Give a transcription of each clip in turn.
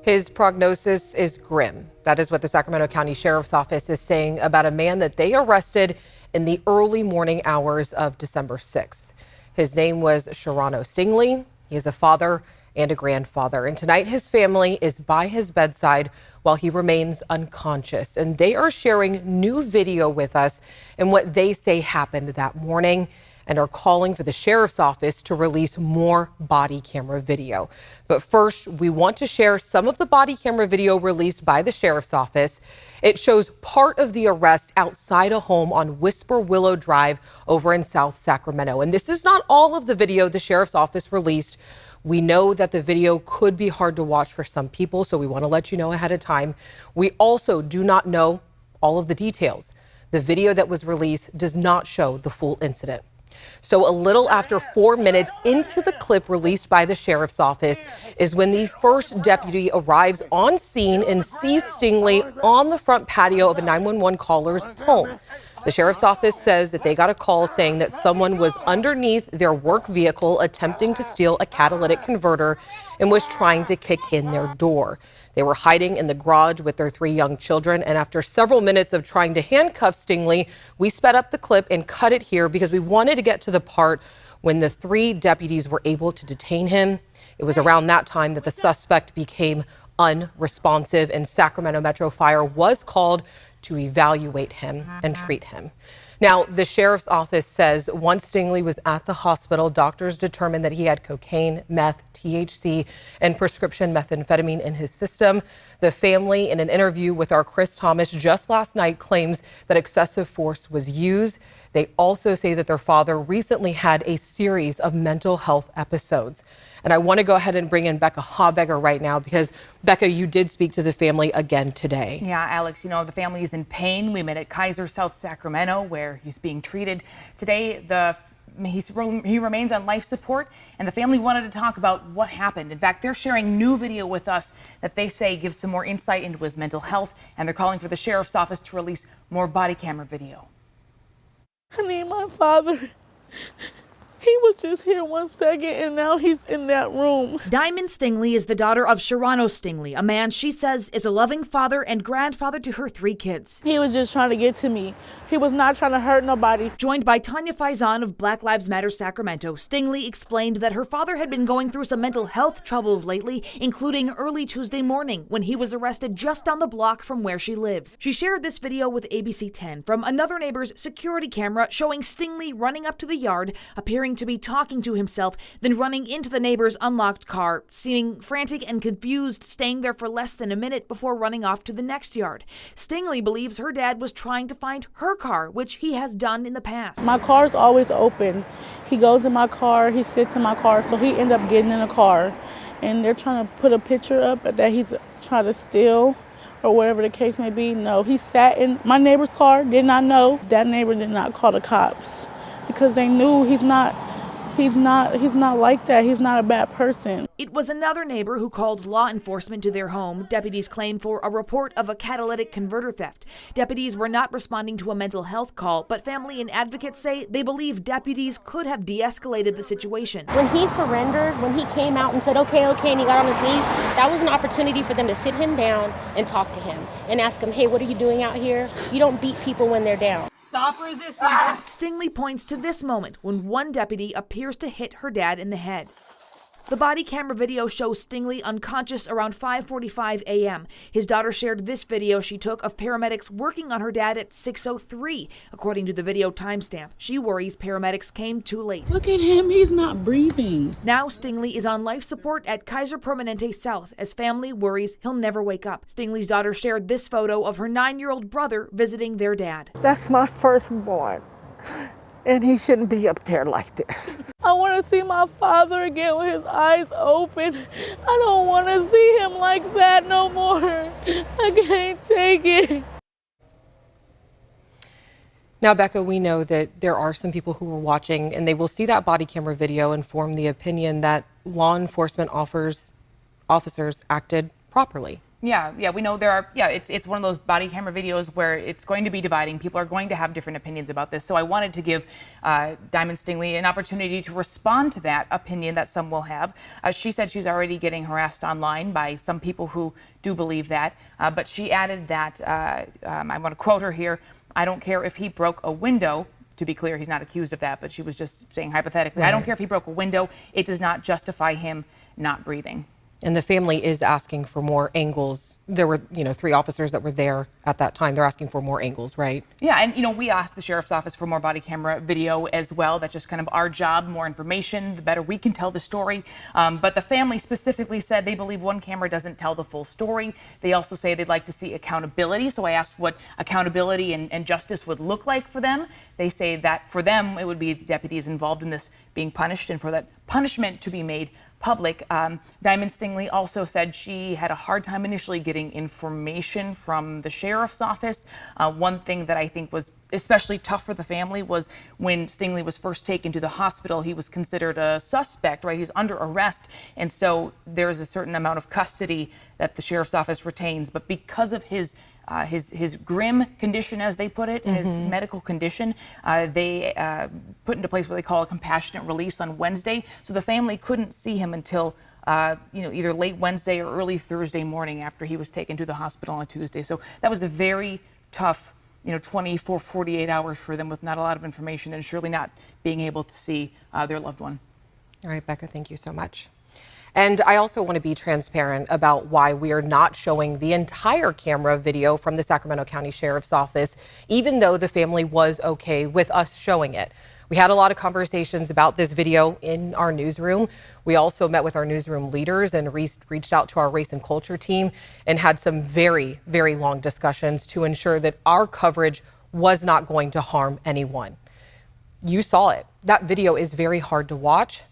His prognosis is grim. That is what the Sacramento County Sheriff's Office is saying about a man that they arrested in the early morning hours of December 6th. His name was Serrano Stingley. He is a father and a grandfather. And tonight his family is by his bedside while he remains unconscious. And they are sharing new video with us and what they say happened that morning, and are calling for the sheriff's office to release more body camera video. But first, we want to share some of the body camera video released by the sheriff's office. It shows part of the arrest outside a home on Whisper Willow Drive over in South Sacramento. And this is not all of the video the sheriff's office released. We know that the video could be hard to watch for some people, so we want to let you know ahead of time. We also do not know all of the details. The video that was released does not show the full incident. So a little after 4 minutes into the clip released by the sheriff's office is when the first deputy arrives on scene and sees Stingley on the front patio of a 911 caller's home. The sheriff's office says that they got a call saying that someone was underneath their work vehicle attempting to steal a catalytic converter and was trying to kick in their door. They were hiding in the garage with their 3 young children, and after several minutes of trying to handcuff Stingley, we sped up the clip and cut it here because we wanted to get to the part when the 3 deputies were able to detain him. It was around that time that the suspect became unresponsive, and Sacramento Metro Fire was called to evaluate him and treat him. Now, the sheriff's office says once Stingley was at the hospital, doctors determined that he had cocaine, meth, THC, and prescription methamphetamine in his system. The family, in an interview with our Chris Thomas just last night, claims that excessive force was used. They also say that their father recently had a series of mental health episodes. And I want to go ahead and bring in Becca Habegger right now because, Becca, you did speak to the family again today. Yeah, Alex, you know, the family is in pain. We met at Kaiser, South Sacramento, where he's being treated. Today, he remains on life support, and the family wanted to talk about what happened. In fact, they're sharing new video with us that they say gives some more insight into his mental health, and they're calling for the sheriff's office to release more body camera video. I need my father. He was just here 1 second, and now he's in that room. Diamond Stingley is the daughter of Serrano Stingley, a man she says is a loving father and grandfather to her 3 kids. He was just trying to get to me. He was not trying to hurt nobody. Joined by Tanya Faison of Black Lives Matter Sacramento, Stingley explained that her father had been going through some mental health troubles lately, including early Tuesday morning when he was arrested just down the block from where she lives. She shared this video with ABC 10 from another neighbor's security camera showing Stingley running up to the yard, appearing to be talking to himself, then running into the neighbor's unlocked car, seeming frantic and confused, staying there for less than a minute before running off to the next yard. Stingley believes her dad was trying to find her car, which he has done in the past. My car's always open. He goes in my car, he sits in my car, so he ended up getting in the car. And they're trying to put a picture up that he's trying to steal or whatever the case may be. No, he sat in my neighbor's car, did not know. That neighbor did not call the cops because they knew he's not like that. He's not a bad person. It was another neighbor who called law enforcement to their home. Deputies claimed for a report of a catalytic converter theft. Deputies were not responding to a mental health call, but family and advocates say they believe deputies could have de-escalated the situation. When he surrendered, when he came out and said, okay, and he got on his knees, that was an opportunity for them to sit him down and talk to him and ask him, hey, what are you doing out here? You don't beat people when they're down. Stop resisting. Stingley points to this moment when one deputy appears to hit her dad in the head. The body camera video shows Stingley unconscious around 5:45 a.m. His daughter shared this video she took of paramedics working on her dad at 6:03. According to the video timestamp, she worries paramedics came too late. Look at him, he's not breathing. Now Stingley is on life support at Kaiser Permanente South as family worries he'll never wake up. Stingley's daughter shared this photo of her 9-year-old brother visiting their dad. That's my firstborn, and he shouldn't be up there like this. I want to see my father again with his eyes open. I don't want to see him like that no more. I can't take it. Now, Becca, we know that there are some people who are watching and they will see that body camera video and form the opinion that law enforcement officers acted properly. Yeah, we know there are, it's one of those body camera videos where it's going to be dividing. People are going to have different opinions about this. So I wanted to give Diamond Stingley an opportunity to respond to that opinion that some will have. She said she's already getting harassed online by some people who do believe that. But she added that, I want to quote her here, "I don't care if he broke a window." To be clear, he's not accused of that, but she was just saying hypothetically, I don't care if he broke a window. It does not justify him not breathing. And the family is asking for more angles. There were, 3 officers that were there at that time. They're asking for more angles, right? Yeah, and we asked the sheriff's office for more body camera video as well. That's just kind of our job. More information, the better we can tell the story. But the family specifically said they believe one camera doesn't tell the full story. They also say they'd like to see accountability. So I asked what accountability and justice would look like for them. They say that for them, it would be the deputies involved in this being punished, and for that punishment to be made public. Diamond Stingley also said she had a hard time initially getting information from the sheriff's office. One thing that I think was especially tough for the family was when Stingley was first taken to the hospital, he was considered a suspect, right? He's under arrest. And so there's a certain amount of custody that the sheriff's office retains. But because of his grim condition, as they put it, his medical condition, they put into place what they call a compassionate release on Wednesday. So the family couldn't see him until either late Wednesday or early Thursday morning after he was taken to the hospital on Tuesday. So that was a very tough 24, 48 hours for them with not a lot of information and surely not being able to see their loved one. All right, Becca, thank you so much. And I also want to be transparent about why we are not showing the entire camera video from the Sacramento County Sheriff's Office, even though the family was okay with us showing it. We had a lot of conversations about this video in our newsroom. We also met with our newsroom leaders and reached out to our race and culture team and had some very, very long discussions to ensure that our coverage was not going to harm anyone. You saw it. That video is very hard to watch.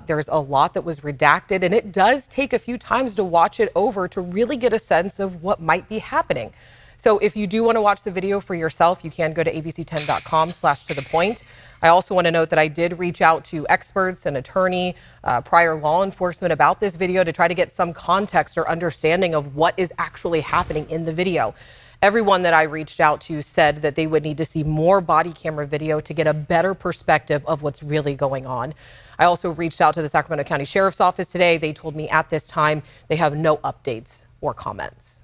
There's a lot that was redacted, and it does take a few times to watch it over to really get a sense of what might be happening. So if you do want to watch the video for yourself, you can go to abc10.com/tothepoint. I also want to note that I did reach out to experts, an attorney, prior law enforcement about this video to try to get some context or understanding of what is actually happening in the video. Everyone that I reached out to said that they would need to see more body camera video to get a better perspective of what's really going on. I also reached out to the Sacramento County Sheriff's Office today. They told me at this time they have no updates or comments.